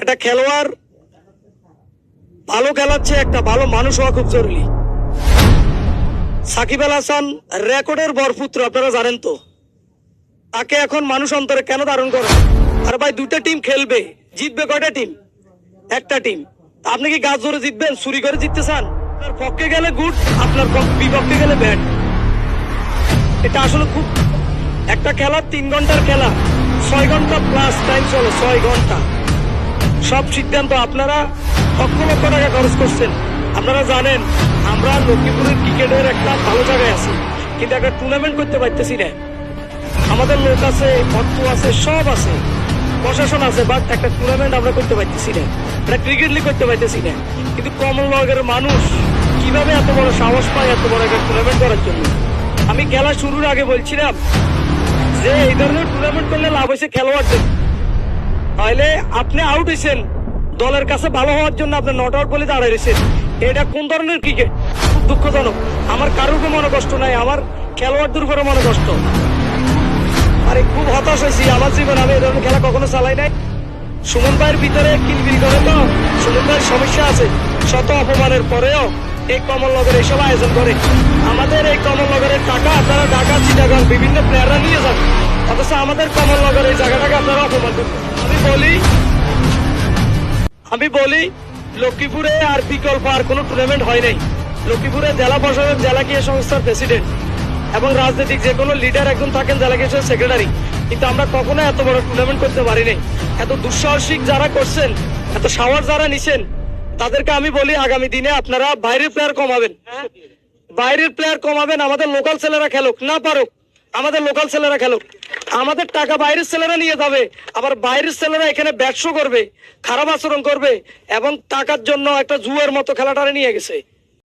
একটা খেলোয়াড় ভালো খেলাচ্ছে, একটা ভালো মানুষ হওয়া খুব জরুরি। সাকিব আল হাসান রেকর্ডের বরপুত্র, আপনারা জানেন তো। তাকে এখন মানুষ অন্তরে কেন ধারণ করে? আর ভাই, দুইটা টিম খেলবে, জিতবে কয়টা টিম? একটা টিম। আপনি কি গাছ ধরে জিতবেন? চুরি করে জিততে চান? আপনার পক্ষে গেলে গুড, আপনার বিপক্ষে গেলে ব্যাড। এটা আসলে খুব, একটা খেলা 3 ঘন্টার খেলা, 6 ঘন্টা প্লাস টাইম চলে, 6 ঘন্টা। সব সিদ্ধান্ত আপনারা লক্ষ লক্ষ টাকা খরচ করছেন। আপনারা জানেন আমরা লক্ষ্মীপুরের ক্রিকেটের একটা ভালো জায়গায় আছি, কিন্তু একটা টুর্নামেন্ট করতে পারতেছি না। আমাদের লোক আছে, অর্থ আছে, সব আছে, প্রশাসন আছে, বাট একটা টুর্নামেন্ট আমরা করতে পারতেছি না, একটা ক্রিকেট লিগ করতে পারতেছি না। কিন্তু কমলনগরের মানুষ কিভাবে এত বড় সাহস পায় এত বড় একটা টুর্নামেন্ট করার জন্য? আমি খেলা শুরুর আগে বলছিলাম যে এই ধরনের টুর্নামেন্ট করলে লাভ হয়েছে খেলোয়াড়দের। তাহলে আপনি আউট হয়েছেন, দলের কাছে ভালো হওয়ার জন্য আপনি নট আউট বলে দাঁড়ায় রয়েছেন। এটা কোন ধরনের ক্রিকেট? খুব দুঃখজনক। আমার কারোর উপর মনে কষ্ট নাই, আমার খেলোয়াড়দের উপরে মনে কষ্ট। আরে খুব হতাশ হয়েছি আমার জীবনে, আমি এই ধরনের খেলা কখনো চালাই নাই। সুমন ভাইয়ের ভিতরে কিলবিল করে তো, সুমন ভাইয়ের সমস্যা আছে। শত অপমানের পরেও এই কমলনগর এইসব আয়োজন করে। আমাদের এই কমলনগরের টাকা আপনারা ঢাকা, চিটাগাং বিভিন্ন প্লেয়াররা নিয়ে যান, অথচ আমাদের কমলনগর এই জায়গাটাকে আপনারা অপমান করেন। আমি বলি লক্ষ্মীপুরে আর বিকল্প আর কোনো টুর্নামেন্ট হয় নাই। লক্ষ্মীপুরে জেলা প্রশাসক, জেলা ক্রীড়া সংস্থার প্রেসিডেন্ট এবং রাজনৈতিক যে কোনো লিডার একজন থাকেন, জেলা ক্রীড়া সেক্রেটারি। কিন্তু আমরা কখনো এত বড় টুর্নামেন্ট করতে পারি নাই। এত দুঃসাহসিক যারা করছেন, এত সাহস যারা নিছেন, তাদেরকে আমি বলি আগামী দিনে আপনারা বাইরের প্লেয়ার কমাবেন, বাইরের প্লেয়ার কমাবেন। আমাদের লোকাল ছেলেরা খেলুক, না পারুক আমাদের লোকাল ছেলেরা খেলুক। আমাদের টাকা বাইরের ছেলেরা নিয়ে যাবে, আবার বাইরের ছেলেরা এখানে ব্যবসা করবে, খারাপ আচরণ করবে এবং টাকার জন্য একটা জুয়ার মতো খেলাটারে নিয়ে গেছে।